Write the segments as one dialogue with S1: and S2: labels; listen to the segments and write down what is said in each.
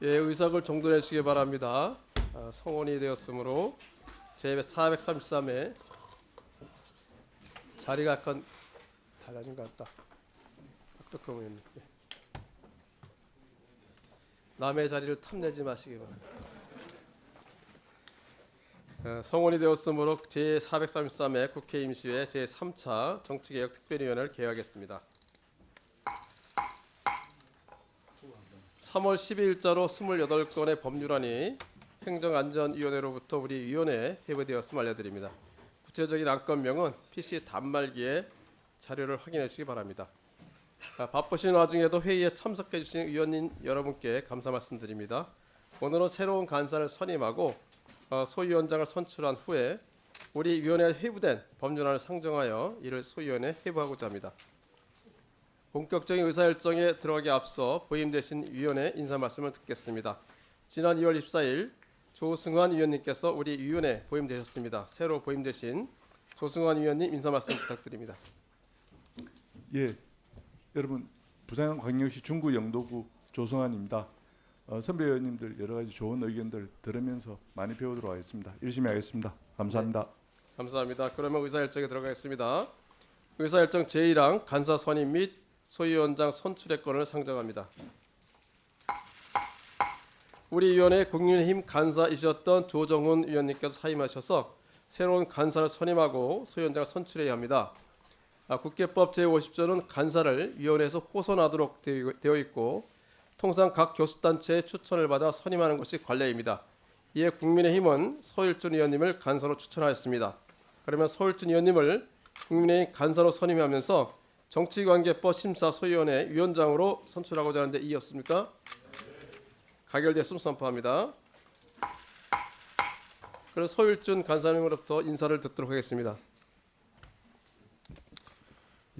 S1: 예, 의석을 정돈해 주시기 바랍니다. 성원이 되었으므로 제433회 자리가 약간 달라진 것 같다. 박덕흠 의원님. 예. 남의 자리를 탐내지 마시기 바랍니다. 성원이 되었으므로 제433회 국회 임시회 제3차 정치개혁 특별위원회를 개회하겠습니다. 3월 12일자로 28건의 법률안이 행정안전위원회로부터 우리 위원회에 회부되었음을 알려드립니다. 구체적인 안건명은 PC 단말기에 자료를 확인해 주시기 바랍니다. 바쁘신 와중에도 회의에 참석해 주신 위원님 여러분께 감사 말씀드립니다. 오늘은 새로운 간사를 선임하고 소위원장을 선출한 후에 우리 위원회에 회부된 법률안을 상정하여 이를 소위원회에 회부하고자 합니다. 본격적인 의사일정에 들어가기 앞서 부임되신 위원회 인사 말씀을 듣겠습니다. 지난 2월 24일 조승환 위원님께서 우리 위원회 부임되셨습니다. 새로 부임되신 조승환 위원님 인사 말씀 부탁드립니다.
S2: 예, 여러분 부산광역시 중구 영도구 조승환입니다. 선배 의원님들 여러 가지 좋은 의견들 들으면서 많이 배우도록 하겠습니다. 열심히 하겠습니다. 감사합니다.
S1: 네, 감사합니다. 그러면 의사일정에 들어가겠습니다. 의사일정 제1항 간사 선임 및 소위원장 선출의 건을 상정합니다. 우리 위원회 국민의힘 간사이셨던 조정훈 위원님께서 사임하셔서 새로운 간사를 선임하고 소위원장을 선출해야 합니다. 국회법 제50조는 간사를 위원회에서 호선하도록 되어 있고 통상 각 교수단체의 추천을 받아 선임하는 것이 관례입니다. 이에 국민의힘은 서일준 의원님을 간사로 추천하였습니다. 그러면 서일준 의원님을 국민의힘 간사로 선임하면서 정치관계법 심사소위원회 위원장으로 선출하고자 하는데 이의없습니까? 가결되었음을 선포합니다. 그럼 서일준 간사님으로부터 인사를 듣도록 하겠습니다.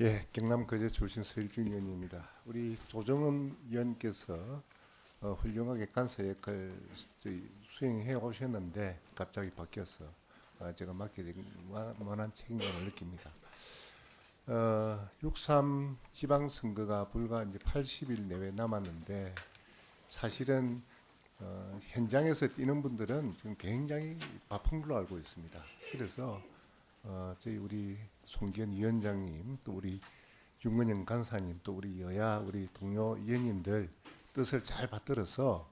S3: 예, 경남 거제 출신 서일준 의원입니다. 우리 조정은 의원께서 훌륭하게 간사 역할 수행해 오셨는데 갑자기 바뀌어서 제가 맡게 된 원한 책임감을 느낍니다. 6.3 지방선거가 불과 이제 80일 내외 남았는데 사실은 현장에서 뛰는 분들은 지금 굉장히 바쁜 걸로 알고 있습니다. 그래서 저희 우리 송기현 위원장님 또 우리 윤건영 간사님 또 우리 여야 우리 동료 위원님들 뜻을 잘 받들어서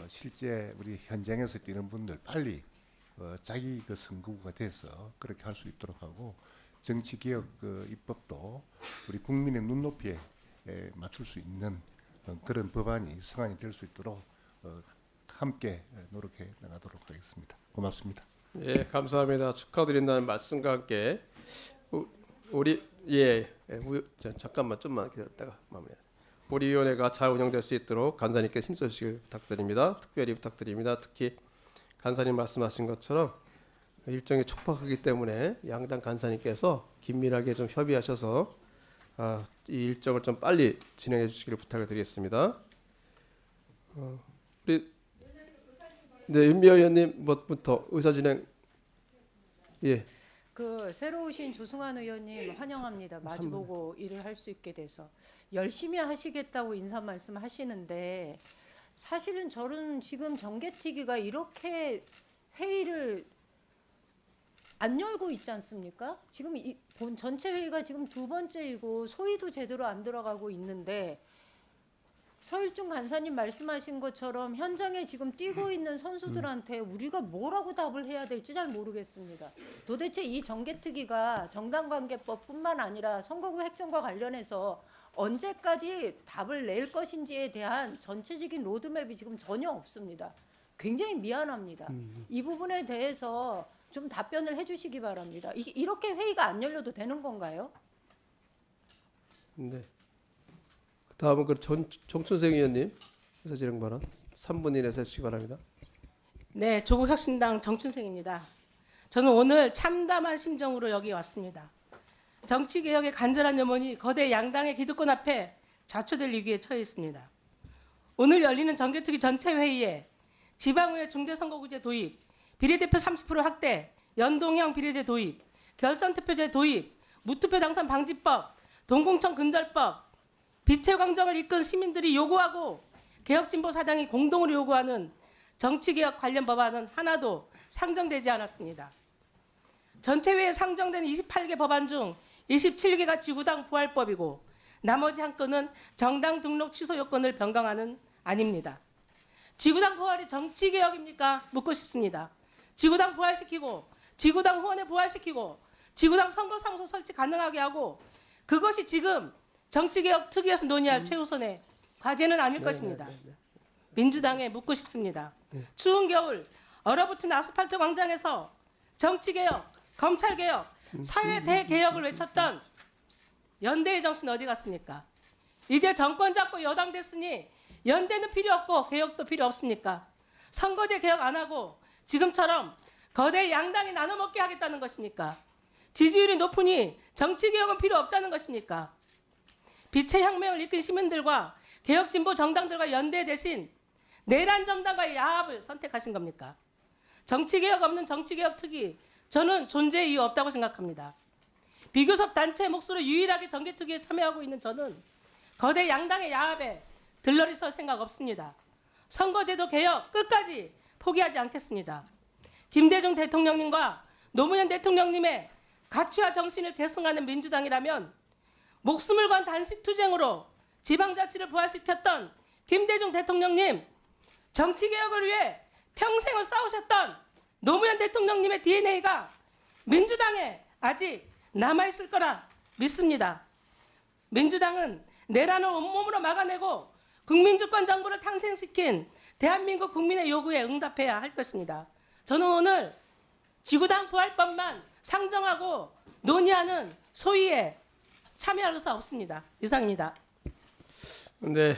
S3: 실제 우리 현장에서 뛰는 분들 빨리 자기 그 선거구가 돼서 그렇게 할 수 있도록 하고 정치개혁 입법도 우리 국민의 눈높이에 맞출 수 있는 그런 법안이 성안이 될 수 있도록 함께 노력해 나가도록 하겠습니다. 고맙습니다.
S1: 예, 감사합니다. 축하드린다는 말씀과 함께 우리 잠깐만 좀만 기다렸다가 마무리. 우리 위원회가 잘 운영될 수 있도록 간사님께 힘써주시길 부탁드립니다. 특별히 부탁드립니다. 특히 간사님 말씀하신 것처럼 일정이 촉박하기 때문에 양당 간사님께서 긴밀하게 좀 협의하셔서 이 일정을 좀 빨리 진행해 주시기를 부탁을 드리겠습니다. 우리 윤미애 의원님 뭐부터 의사 진행. 예.
S4: 그 새로 오신 조승환 의원님 환영합니다. 마주보고 일을 할 수 있게 돼서 열심히 하시겠다고 인사 말씀하시는데 사실은 저는 지금 정개특위가 이렇게 회의를 안 열고 있지 않습니까? 지금 본 전체 회의가 지금 두 번째이고 소위도 제대로 안 들어가고 있는데 서일준 간사님 말씀하신 것처럼 현장에 지금 뛰고 있는 선수들한테 우리가 뭐라고 답을 해야 될지 잘 모르겠습니다. 도대체 이 정개특위가 정당관계법뿐만 아니라 선거구 획정과 관련해서 언제까지 답을 낼 것인지에 대한 전체적인 로드맵이 지금 전혀 없습니다. 굉장히 미안합니다. 이 부분에 대해서 좀 답변을 해주시기 바랍니다. 이렇게 회의가 안 열려도 되는 건가요?
S1: 네. 다음은 그 정춘생 의원님 의사 진행 발언 3분 이내에서 해주시기 바랍니다.
S5: 네, 조국혁신당 정춘생입니다. 저는 오늘 참담한 심정으로 여기 왔습니다. 정치개혁의 간절한 염원이 거대 양당의 기득권 앞에 좌초될 위기에 처해 있습니다. 오늘 열리는 정개특위 전체 회의에 지방의회 중대선거구제 도입, 비례대표 30% 확대, 연동형 비례제 도입, 결선투표제 도입, 무투표 당선 방지법, 동공천 근절법, 비체광정을 이끈 시민들이 요구하고 개혁진보 사당이 공동으로 요구하는 정치개혁 관련 법안은 하나도 상정되지 않았습니다. 전체회에 상정된 28개 법안 중 27개가 지구당 부활법이고 나머지 한 건은 정당 등록 취소 요건을 변경하는 안입니다. 지구당 부활이 정치개혁입니까? 묻고 싶습니다. 지구당 부활시키고 지구당 후원회 부활시키고 지구당 선거사무소 설치 가능하게 하고 그것이 지금 정치개혁 특위에서 논의할 최우선의 과제는 아닐 것입니다. 민주당에 묻고 싶습니다. 추운 겨울 얼어붙은 아스팔트 광장에서 정치개혁, 검찰개혁, 사회 대개혁을 외쳤던 연대의 정신 어디 갔습니까? 이제 정권 잡고 여당 됐으니 연대는 필요 없고 개혁도 필요 없습니까? 선거제 개혁 안 하고 지금처럼 거대 양당이 나눠먹게 하겠다는 것입니까? 지지율이 높으니 정치개혁은 필요 없다는 것입니까? 빛의 혁명을 이끈 시민들과 개혁진보 정당들과 연대 대신 내란 정당과의 야합을 선택하신 겁니까? 정치개혁 없는 정치개혁 특위, 저는 존재 이유 없다고 생각합니다. 비교섭 단체 몫으로 유일하게 정개특위에 참여하고 있는 저는 거대 양당의 야합에 들러리 설 생각 없습니다. 선거제도 개혁 끝까지 포기하지 않겠습니다. 김대중 대통령님과 노무현 대통령님의 가치와 정신을 계승하는 민주당이라면 목숨을 건 단식투쟁으로 지방자치를 부활시켰던 김대중 대통령님, 정치개혁을 위해 평생을 싸우셨던 노무현 대통령님의 DNA가 민주당에 아직 남아있을 거라 믿습니다. 민주당은 내란을 온몸으로 막아내고 국민주권 정부를 탄생시킨 대한민국 국민의 요구에 응답해야 할 것입니다. 저는 오늘 지구당 부활법만 상정하고 논의하는 소위에 참여할 수 없습니다. 이상입니다.
S1: 네,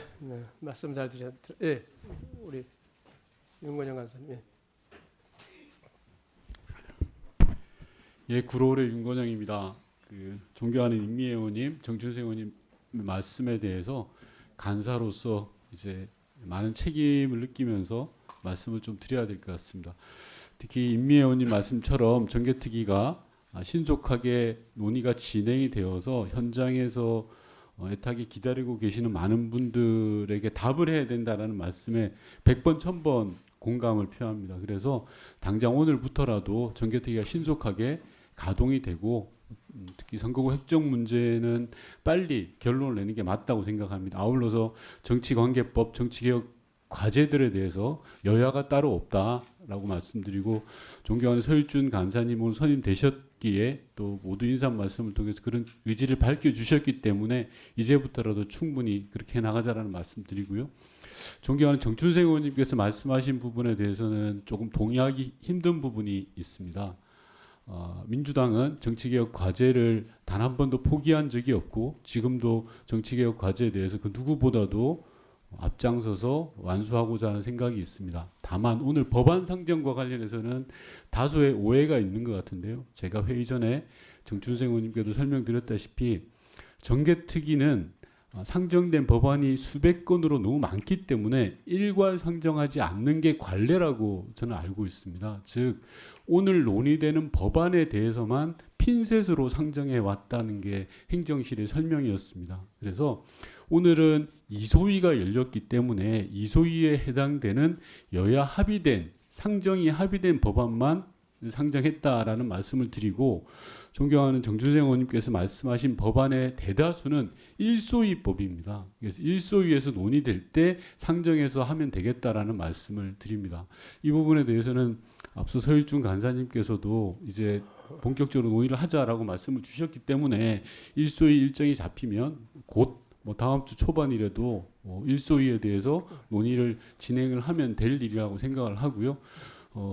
S1: 말씀 잘 드셨. 예, 우리 윤건영 간사님. 예.
S6: 예, 구로울의 윤건영입니다. 존경하는 임미애 의원님, 정춘생 의원님 말씀에 대해서 간사로서 이제 많은 책임을 느끼면서 말씀을 좀 드려야 될 것 같습니다. 특히 임미애 의원님 말씀처럼 정개특위가 신속하게 논의가 진행이 되어서 현장에서 애타게 기다리고 계시는 많은 분들에게 답을 해야 된다라는 말씀에 100번, 1000번 공감을 표합니다. 그래서 당장 오늘부터라도 정개특위가 신속하게 가동이 되고 특히 선거구 획정 문제는 빨리 결론을 내는 게 맞다고 생각합니다. 아울러서 정치관계법, 정치개혁 과제들에 대해서 여야가 따로 없다라고 말씀드리고 존경하는 서일준 간사님 오늘 선임되셨기에 또 모두 인사 말씀을 통해서 그런 의지를 밝혀주셨기 때문에 이제부터라도 충분히 그렇게 나가자라는 말씀드리고요. 존경하는 정춘생 의원님께서 말씀하신 부분에 대해서는 조금 동의하기 힘든 부분이 있습니다. 민주당은 정치개혁 과제를 단 한 번도 포기한 적이 없고 지금도 정치개혁 과제에 대해서 그 누구보다도 앞장서서 완수하고자 하는 생각이 있습니다. 다만 오늘 법안 상정과 관련해서는 다소의 오해가 있는 것 같은데요. 제가 회의 전에 정춘생 의원님께도 설명드렸다시피 정개특위는 상정된 법안이 수백 건으로 너무 많기 때문에 일괄 상정하지 않는 게 관례라고 저는 알고 있습니다. 즉 오늘 논의되는 법안에 대해서만 핀셋으로 상정해 왔다는 게 행정실의 설명이었습니다. 그래서 오늘은 이소위가 열렸기 때문에 이소위에 해당되는 여야 합의된 상정이 합의된 법안만 상정했다라는 말씀을 드리고 존경하는 정춘생 의원님께서 말씀하신 법안의 대다수는 일소위법입니다. 그래서 일소위에서 논의될 때 상정해서 하면 되겠다라는 말씀을 드립니다. 이 부분에 대해서는 앞서 서일준 간사님께서도 이제 본격적으로 논의를 하자라고 말씀을 주셨기 때문에 일소위 일정이 잡히면 곧 다음 주 초반이라도 일소위에 대해서 논의를 진행을 하면 될 일이라고 생각을 하고요.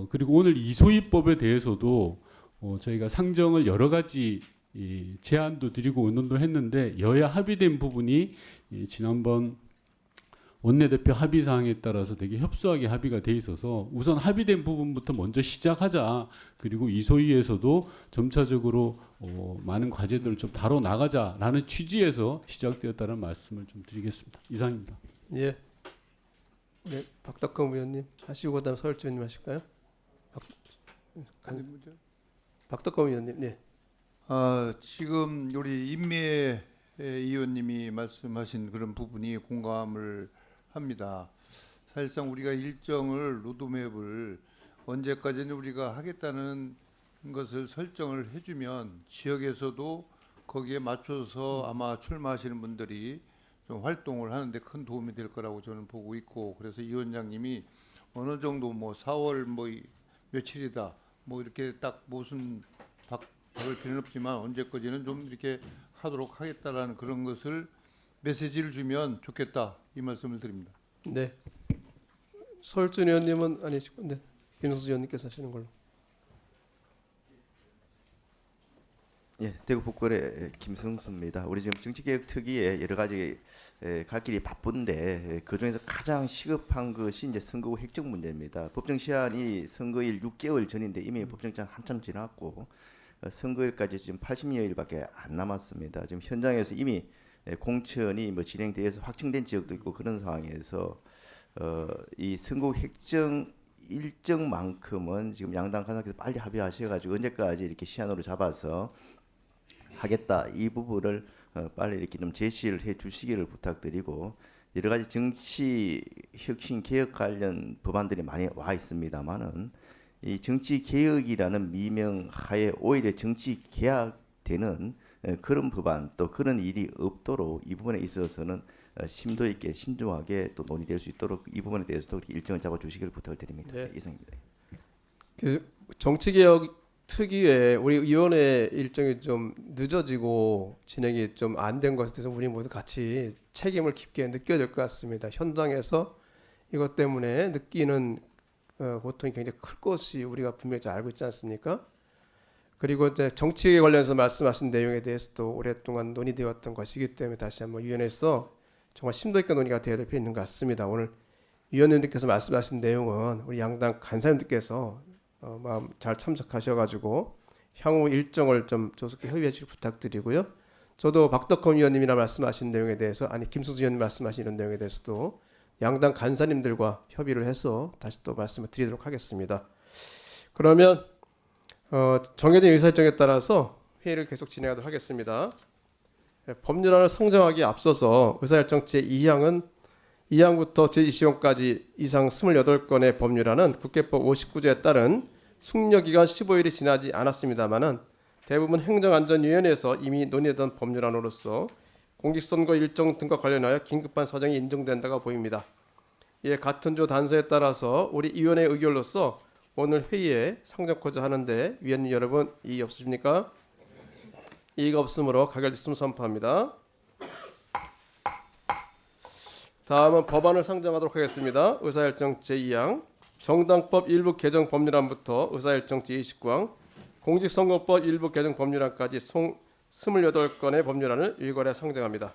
S6: 그리고 오늘 이소위법에 대해서도 저희가 상정을 여러 가지 제안도 드리고 의논도 했는데 여야 합의된 부분이 지난번 원내대표 합의사항에 따라서 되게 협소하게 합의가 돼 있어서 우선 합의된 부분부터 먼저 시작하자. 그리고 이소위에서도 점차적으로 많은 과제들을 좀 다뤄 나가자라는 취지에서 시작되었다는 말씀을 좀 드리겠습니다. 이상입니다.
S1: 예. 네, 박덕흠 의원님 하시고 그다음 서울주 의원님 하실까요? 박덕흠 의원님. 네.
S7: 지금 우리 임미애 의원님이 말씀하신 그런 부분이 공감을 합니다. 사실상 우리가 일정을 로드맵을 언제까지는 우리가 하겠다는 것을 설정을 해주면 지역에서도 거기에 맞춰서 아마 출마하시는 분들이 좀 활동을 하는데 큰 도움이 될 거라고 저는 보고 있고, 그래서 이 위원장님이 어느 정도 뭐 4월 뭐 며칠이다 뭐 이렇게 딱 무슨 박을 필요는 없지만 언제까지는 좀 이렇게 하도록 하겠다라는 그런 것을 메시지를 주면 좋겠다, 이 말씀을 드립니다.
S1: 네. 서울준 의원님은 아니시고, 네. 김성수 의원님께서 하시는 걸로.
S8: 예, 대구 북구의 김성수입니다. 우리 지금 정치개혁 특위에 여러 가지 갈 길이 바쁜데 그 중에서 가장 시급한 것이 이제 선거구 획정 문제입니다. 법정 시한이 선거일 6개월 전인데 이미 법정 시한 한참 지났고 선거일까지 지금 80여일밖에 안 남았습니다. 지금 현장에서 이미 공천이 뭐 진행돼서 확정된 지역도 있고 그런 상황에서 이 선거구 획정 일정만큼은 지금 양당 간사께서 빨리 합의하셔가지고 언제까지 이렇게 시한으로 잡아서 하겠다, 이 부분을 빨리 이렇게 좀 제시를 해 주시기를 부탁드리고, 여러 가지 정치 혁신 개혁 관련 법안들이 많이 와 있습니다만은 이 정치 개혁이라는 미명 하에 오히려 정치 개혁되는 그런 법안, 또 그런 일이 없도록 이 부분에 있어서는 심도 있게 신중하게 또 논의될 수 있도록 이 부분에 대해서도 일정을 잡아 주시기를 부탁을 드립니다.
S1: 네.
S8: 이상입니다.
S1: 그 정치개혁 특위에 우리 위원회 일정이 좀 늦어지고 진행이 좀 안 된 것에 대해서 우리 모두 같이 책임을 깊게 느껴야 될 것 같습니다. 현장에서 이것 때문에 느끼는 고통이 굉장히 클 것이 우리가 분명히 잘 알고 있지 않습니까? 그리고 이제 정치에 관련해서 말씀하신 내용에 대해서도 오랫동안 논의되었던 것이기 때문에 다시 한번 위원회에서 정말 심도 있게 논의가 되어야 될 필요 있는 것 같습니다. 오늘 위원님들께서 말씀하신 내용은 우리 양당 간사님들께서 마음 잘 참석하셔가지고 향후 일정을 좀 조속히 협의해 주시길 부탁드리고요. 저도 박덕흠 위원님이나 말씀하신 내용에 대해서, 아니 김수수 위원님 말씀하신 이런 내용에 대해서도 양당 간사님들과 협의를 해서 다시 또 말씀을 드리도록 하겠습니다. 그러면 정해진 의사일정에 따라서 회의를 계속 진행하도록 하겠습니다. 법률안을 성정하기에 앞서서 의사일정 제2항은 2항부터 제20항까지 이상 28건의 법률안은 국회법 59조에 따른 숙려기간 15일이 지나지 않았습니다마는 대부분 행정안전위원회에서 이미 논의되던 법률안으로서 공직선거 일정 등과 관련하여 긴급한 사정이 인정된다고 보입니다. 이에 같은 조 단서에 따라서 우리 위원회 의결로서 오늘 회의에 상정코자 하는데 위원님 여러분 이의 없으십니까? 이의가 없으므로 가결됐음을 선포합니다. 다음은 법안을 상정하도록 하겠습니다. 의사일정 제2항, 정당법 일부 개정 법률안부터 의사일정 제29항, 공직선거법 일부 개정 법률안까지 총 28건의 법률안을 일괄해 상정합니다.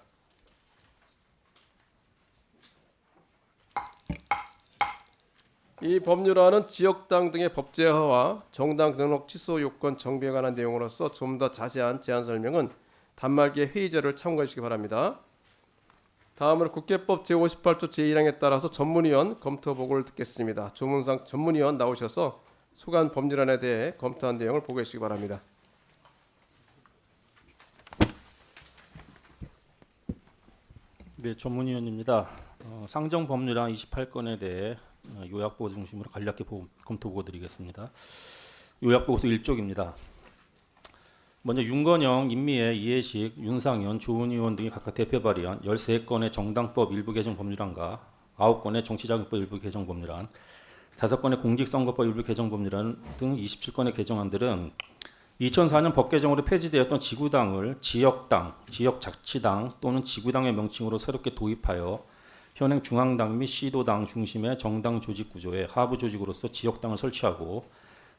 S1: 이 법률안은 지역당 등의 법제화와 정당 등록 취소 요건 정비에 관한 내용으로서 좀 더 자세한 제안 설명은 단말기의 회의자료를 참고해 주시기 바랍니다. 다음으로 국회법 제58조 제1항에 따라서 전문위원 검토 보고를 듣겠습니다. 조문상 전문위원 나오셔서 소관 법률안에 대해 검토한 내용을 보고해 주시기 바랍니다.
S9: 네, 전문위원입니다. 상정 법률안 28건에 대해 요약보고 중심으로 간략히 검토 보고 드리겠습니다. 요약보고서 1쪽입니다. 먼저 윤건영, 임미애, 이해식, 윤상현, 조은 의원 등이 각각 대표 발의한 13건의 정당법 일부 개정 법률안과 9건의 정치자금법 일부 개정 법률안, 5건의 공직선거법 일부 개정 법률안 등 27건의 개정안들은 2004년 법 개정으로 폐지되었던 지구당을 지역당, 지역자치당 또는 지구당의 명칭으로 새롭게 도입하여 현행 중앙당 및 시도당 중심의 정당 조직 구조의 하부 조직으로서 지역당을 설치하고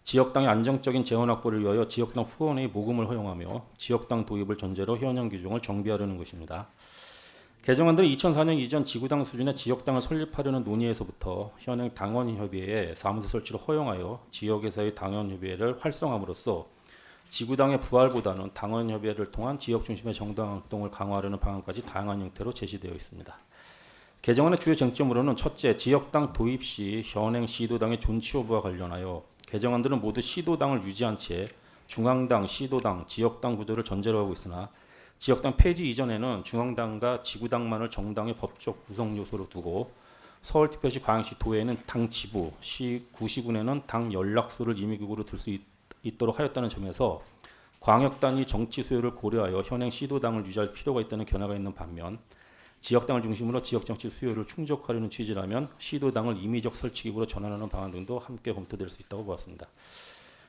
S9: 지역당의 안정적인 재원 확보를 위하여 지역당 후원의 모금을 허용하며 지역당 도입을 전제로 현행 규정을 정비하려는 것입니다. 개정안들은 2004년 이전 지구당 수준의 지역당을 설립하려는 논의에서부터 현행 당원협의회의 사무소 설치를 허용하여 지역에서의 당원협의회를 활성화함으로써 지구당의 부활보다는 당원협의회를 통한 지역 중심의 정당 활동을 강화하려는 방안까지 다양한 형태로 제시되어 있습니다. 개정안의 주요 쟁점으로는 첫째, 지역당 도입 시 현행 시도당의 존치 여부와 관련하여 개정안들은 모두 시도당을 유지한 채 중앙당, 시도당, 지역당 구조를 전제로 하고 있으나 지역당 폐지 이전에는 중앙당과 지구당만을 정당의 법적 구성 요소로 두고 서울특별시, 광역시, 도에는 당 지부, 구시군에는 당 연락소를 임의기구로 들 수 있도록 하였다는 점에서 광역 단위 정치 수요를 고려하여 현행 시도당을 유지할 필요가 있다는 견해가 있는 반면 지역당을 중심으로 지역 정치 수요를 충족하려는 취지라면 시도당을 임의적 설치기구로 전환하는 방안 등도 함께 검토될 수 있다고 보았습니다.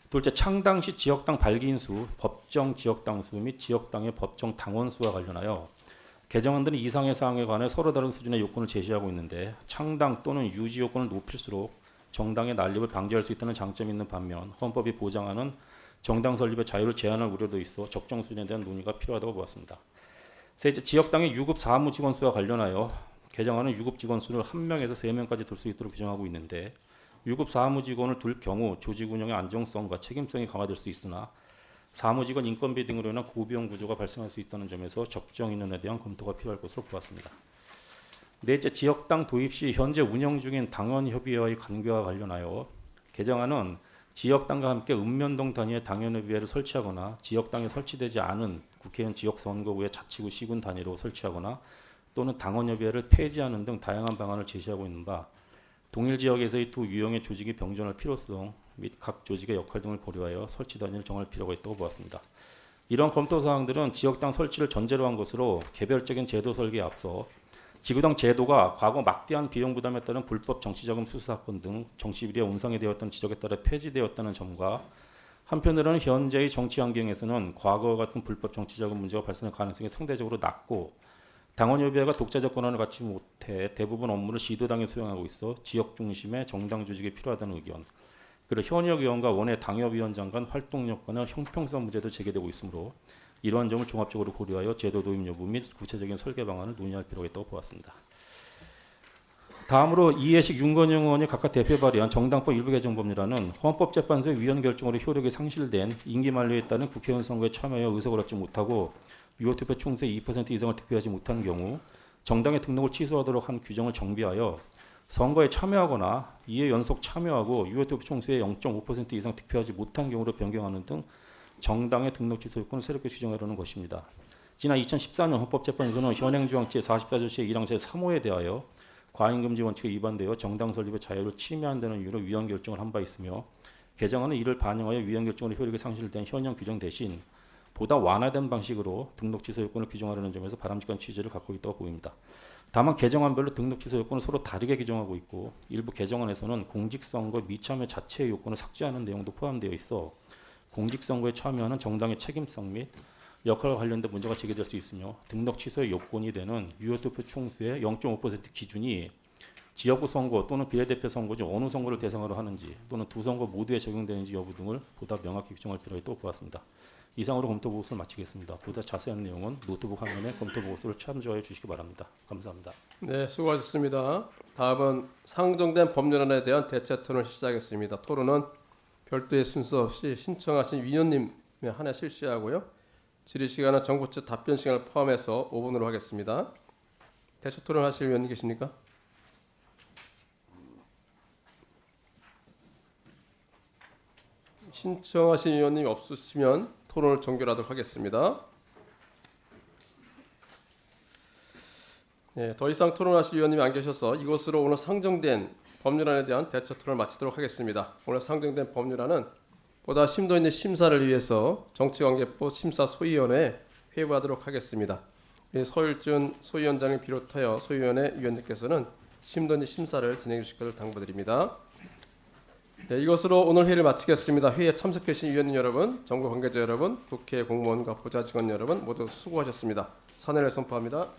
S9: 둘째, 창당 시 지역당 발기인 수, 법정 지역당 수 및 지역당의 법정 당원 수와 관련하여 개정안들은 이상의 사항에 관해 서로 다른 수준의 요건을 제시하고 있는데 창당 또는 유지 요건을 높일수록 정당의 난립을 방지할 수 있다는 장점이 있는 반면 헌법이 보장하는 정당 설립의 자유를 제한할 우려도 있어 적정 수준에 대한 논의가 필요하다고 보았습니다. 셋째, 지역당의 유급 사무직원 수와 관련하여 개정안은 유급 직원 수를 1명에서 3명까지 둘 수 있도록 규정하고 있는데 유급 사무직원을 둘 경우 조직 운영의 안정성과 책임성이 강화될 수 있으나 사무직원 인건비 등으로 인한 고비용 구조가 발생할 수 있다는 점에서 적정 인원에 대한 검토가 필요할 것으로 보았습니다. 넷째, 지역당 도입 시 현재 운영 중인 당원협의회와의 관계와 관련하여 개정안은 지역당과 함께 읍면동 단위의 당원협의회를 설치하거나 지역당에 설치되지 않은 국회의원 지역선거구의 자치구 시군 단위로 설치하거나 또는 당원협의회를 폐지하는 등 다양한 방안을 제시하고 있는 바 동일 지역에서의 두 유형의 조직이 병존할 필요성 및 각 조직의 역할 등을 고려하여 설치 단위를 정할 필요가 있다고 보았습니다. 이러한 검토 사항들은 지역당 설치를 전제로 한 것으로 개별적인 제도 설계에 앞서 지구당 제도가 과거 막대한 비용 부담에 따른 불법 정치자금 수수 사건 등 정치 비리에 온상이 되었던 지적에 따라 폐지되었다는 점과 한편으로는 현재의 정치 환경에서는 과거와 같은 불법 정치자금 문제가 발생할 가능성이 상대적으로 낮고 당원협의회가 독자적 권한을 갖지 못해 대부분 업무를 시도당에 수행하고 있어 지역 중심의 정당 조직이 필요하다는 의견, 그리고 현역 의원과 원외 당협위원장 간 활동 여건의 형평성 문제도 제기되고 있으므로 이러한 점을 종합적으로 고려하여 제도 도입 여부 및 구체적인 설계 방안을 논의할 필요가 있다고 보았습니다. 다음으로 이해식, 윤건영 의원이 각각 대표 발의한 정당법 일부 개정 법률안은 헌법재판소의 위헌 결정으로 효력이 상실된 임기 만료에 따른 국회의원 선거에 참여하여 의석을 얻지 못하고 유효투표 총수의 2% 이상을 득표하지 못한 경우 정당의 등록을 취소하도록 한 규정을 정비하여 선거에 참여하거나 이에 연속 참여하고 유효투표 총수의 0.5% 이상 득표하지 못한 경우로 변경하는 등 정당의 등록 취소 요건을 새롭게 규정하려는 것입니다. 지난 2014년 헌법재판소는 현행 조항 제44조 제1항 제3호에 대하여 과잉금지 원칙에 위반되어 정당 설립의 자유를 침해한다는 이유로 위헌 결정을 한 바 있으며 개정안은 이를 반영하여 위헌 결정으로 효력이 상실된 현행 규정 대신 보다 완화된 방식으로 등록 취소 요건을 규정하려는 점에서 바람직한 취지를 갖고 있다고 보입니다. 다만 개정안별로 등록 취소 요건을 서로 다르게 규정하고 있고 일부 개정안에서는 공직선거 미참여 자체의 요건을 삭제하는 내용도 포함되어 있어 공직선거에 참여하는 정당의 책임성 및 역할과 관련된 문제가 제기될 수 있으며 등록 취소의 요건이 되는 유효투표 총수의 0.5% 기준이 지역구 선거 또는 비례대표 선거 중 어느 선거를 대상으로 하는지 또는 두 선거 모두에 적용되는지 여부 등을 보다 명확히 규정할 필요가 있다고 보았습니다. 이상으로 검토보고서를 마치겠습니다. 보다 자세한 내용은 노트북 화면에 검토보고서를 참조해 주시기 바랍니다. 감사합니다.
S1: 네, 수고하셨습니다. 다음은 상정된 법률안에 대한 대체 토론을 시작하겠습니다. 토론은 별도의 순서 없이 신청하신 위원님에 한해 실시하고요. 질의 시간은 정부 측 답변 시간을 포함해서 5분으로 하겠습니다. 대체 토론 하실 위원님 계십니까? 신청하신 위원님이 없으시면 토론을 종결하도록 하겠습니다. 네, 더 이상 토론하실 위원님이 안 계셔서 이것으로 오늘 상정된 법률안에 대한 대체 토론을 마치도록 하겠습니다. 오늘 상정된 법률안은 보다 심도 있는 심사를 위해서 정치관계법 심사소위원회에 회부하도록 하겠습니다. 서율준 소위원장을 비롯하여 소위원회 위원님께서는 심도 있는 심사를 진행해 주실 것을 당부드립니다. 네, 이것으로 오늘 회의를 마치겠습니다. 회의에 참석해 주신 위원님 여러분, 정부 관계자 여러분, 국회 공무원과 보좌직원 여러분 모두 수고하셨습니다. 선회를 선포합니다.